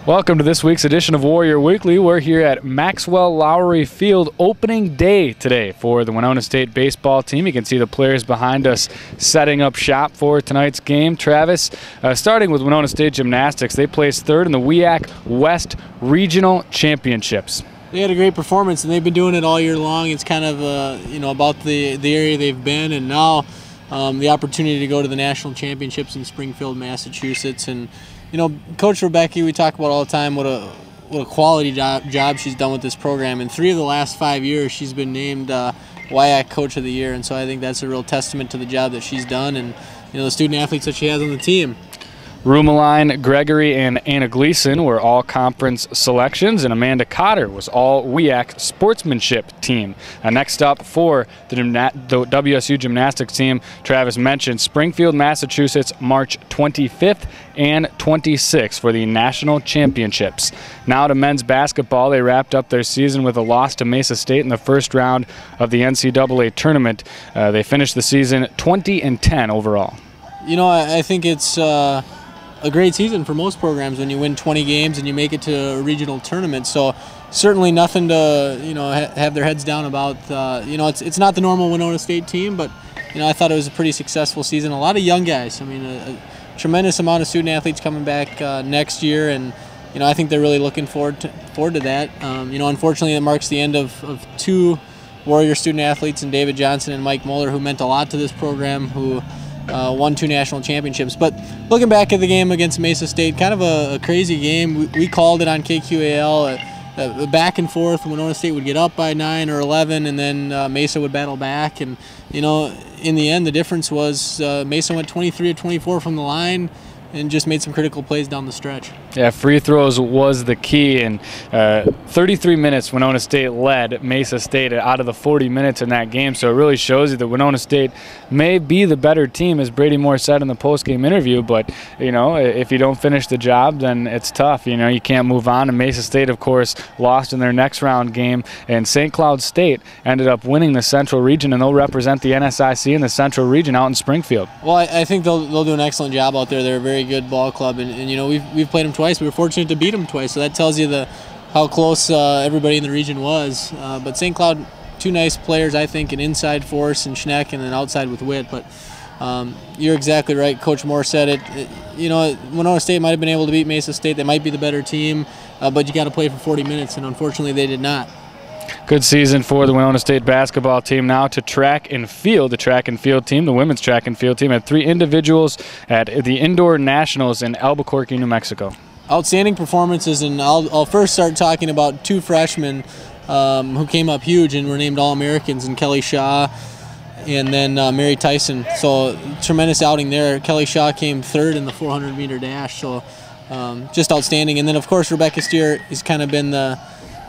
Welcome to this week's edition of Warrior Weekly. We're here at Loughrey Field opening day today for the Winona State baseball team. You can see the players behind us setting up shop for tonight's game. Travis, starting with Winona State Gymnastics, they placed third in the WIAC West Regional Championships. They had a great performance, and they've been doing it all year long. It's kind of about the area they've been, and now the opportunity to go to the national championships in Springfield, Massachusetts. And Coach Rebecca, we talk about all the time what a quality job she's done with this program. In 3 of the last 5 years, she's been named WIAC Coach of the Year, and so I think that's a real testament to the job that she's done and the student athletes that she has on the team. Rumeline, Gregory, and Anna Gleason were all conference selections, and Amanda Cotter was all WIAC sportsmanship team. Next up for the WSU gymnastics team, Travis mentioned Springfield, Massachusetts, March 25th and 26th for the national championships. Now to men's basketball, they wrapped up their season with a loss to Mesa State in the first round of the NCAA tournament. They finished the season 20-10 overall. I think it's a great season for most programs when you win 20 games and you make it to a regional tournament. So certainly nothing to have their heads down about. It's not the normal Winona State team, but I thought it was a pretty successful season. A lot of young guys. I mean, a tremendous amount of student athletes coming back next year, and I think they're really looking forward to that. Unfortunately, it marks the end of 2 Warrior student athletes in David Johnson and Mike Moeller, who meant a lot to this program, who won 2 national championships. But looking back at the game against Mesa State, kind of a crazy game. We called it on KQAL, back and forth. Winona State would get up by 9 or 11, and then Mesa would battle back. And in the end, the difference was Mesa went 23 of 24 from the line and just made some critical plays down the stretch. Yeah, free throws was the key, and 33 minutes Winona State led Mesa State out of the 40 minutes in that game, so it really shows you that Winona State may be the better team, as Brady Moore said in the post-game interview, but if you don't finish the job, then it's tough. You can't move on, and Mesa State, of course, lost in their next round game, and St. Cloud State ended up winning the Central Region, and they'll represent the NSIC in the Central Region out in Springfield. Well, I think they'll do an excellent job out there. They're a very good ball club, and we've played them twice. We were fortunate to beat them twice, so that tells you how close everybody in the region was. But St. Cloud, 2 nice players, I think, an inside Force and Schneck, and then outside with Witt. But you're exactly right. Coach Moore said it. Winona State might have been able to beat Mesa State. They might be the better team, but you got to play for 40 minutes, and unfortunately they did not. Good season for the Winona State basketball team. Now to track and field. The track and field team, the women's track and field team, had 3 individuals at the Indoor Nationals in Albuquerque, New Mexico. Outstanding performances, and I'll first start talking about 2 freshmen who came up huge and were named All-Americans, and Kelly Shaw and then Mary Tyson. So tremendous outing there. Kelly Shaw came 3rd in the 400-meter dash, so just outstanding. And then, of course, Rebecca Steer has kind of been the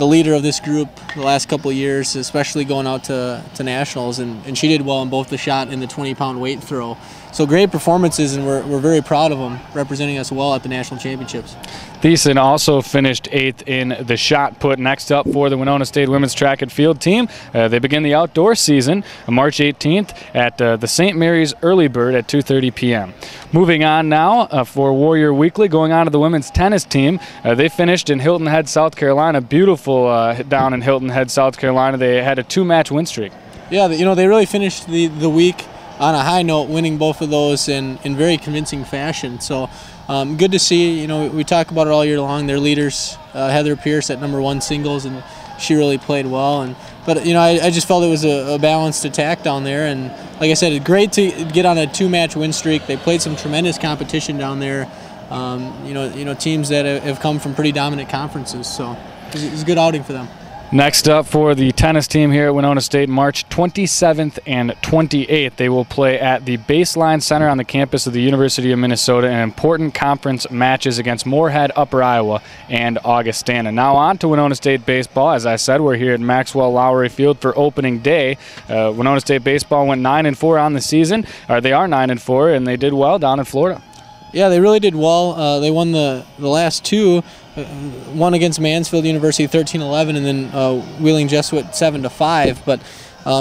leader of this group the last couple of years, especially going out to nationals, and she did well in both the shot and the 20-pound weight throw. So great performances, and we're very proud of them, representing us well at the national championships. Thiessen also finished 8th in the shot put. Next up for the Winona State women's track and field team, they begin the outdoor season March 18th at the St. Mary's Early Bird at 2:30 p.m. Moving on now for Warrior Weekly, going on to the women's tennis team. They finished in Hilton Head, South Carolina. Beautiful down in Hilton Head, South Carolina. They had a 2-match win streak. Yeah, they really finished the week on a high note, winning both of those in very convincing fashion. So good to see. We talk about it all year long. Their leaders, Heather Pierce at #1 singles, and she really played well. But I just felt it was a balanced attack down there. And like I said, great to get on a 2-match win streak. They played some tremendous competition down there. Teams that have come from pretty dominant conferences. So it was a good outing for them. Next up for the tennis team here at Winona State, March 27th and 28th. They will play at the Baseline Center on the campus of the University of Minnesota in important conference matches against Moorhead, Upper Iowa, and Augustana. Now on to Winona State baseball. As I said, we're here at Loughrey Field for opening day. Winona State baseball went 9-4 on the season. They are 9-4, and they did well down in Florida. Yeah, they really did well. They won the last 2. One against Mansfield University 13-11, and then Wheeling Jesuit 7-5. But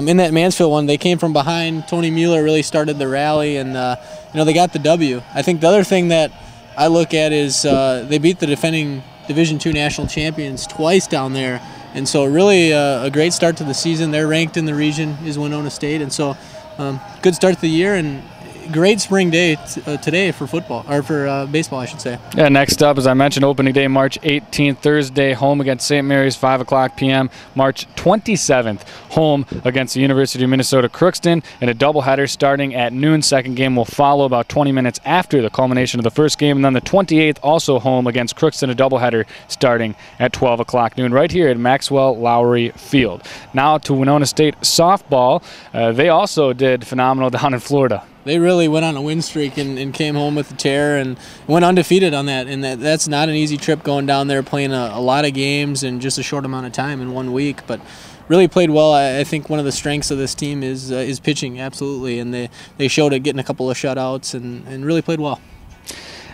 in that Mansfield one, they came from behind. Tony Mueller really started the rally, and they got the W. I think the other thing that I look at is they beat the defending Division II national champions twice down there. And so really a great start to the season. They're ranked in the region, is Winona State. And so good start to the year, and great spring day today for football, or for baseball, I should say. Yeah, next up, as I mentioned, opening day, March 18th, Thursday, home against St. Mary's, 5 o'clock p.m. March 27th, home against the University of Minnesota Crookston, and a doubleheader starting at noon. Second game will follow about 20 minutes after the culmination of the first game, and then the 28th, also home against Crookston, a doubleheader starting at 12 o'clock noon, right here at Maxwell Loughrey Field. Now to Winona State softball. They also did phenomenal down in Florida. They really went on a win streak and came home with a tear and went undefeated on that. And that's not an easy trip, going down there playing a lot of games in just a short amount of time in 1 week. But really played well. I think one of the strengths of this team is pitching, absolutely. And they showed it, getting a couple of shutouts, and really played well.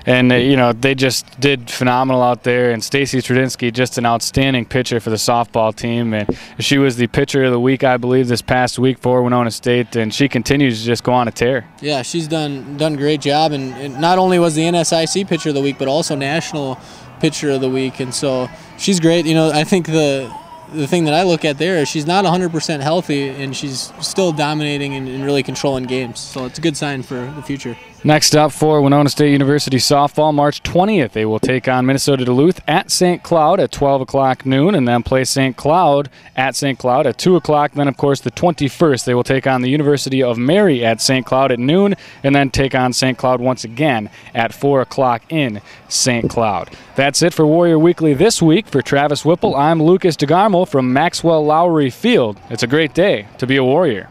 And, they just did phenomenal out there. And Stacy Trudinsky, just an outstanding pitcher for the softball team. And she was the pitcher of the week, I believe, this past week for Winona State. And she continues to just go on a tear. Yeah, she's done a great job. And not only was the NSIC pitcher of the week, but also national pitcher of the week. And so she's great. I think the thing that I look at there is she's not 100% healthy, and she's still dominating and really controlling games. So it's a good sign for the future. Next up for Winona State University softball, March 20th, they will take on Minnesota Duluth at St. Cloud at 12 o'clock noon, and then play St. Cloud at 2 o'clock. Then, of course, the 21st, they will take on the University of Mary at St. Cloud at noon, and then take on St. Cloud once again at 4 o'clock in St. Cloud. That's it for Warrior Weekly this week. For Travis Whipple, I'm Lukas DeGarmo from Maxwell Loughrey Field. It's a great day to be a Warrior.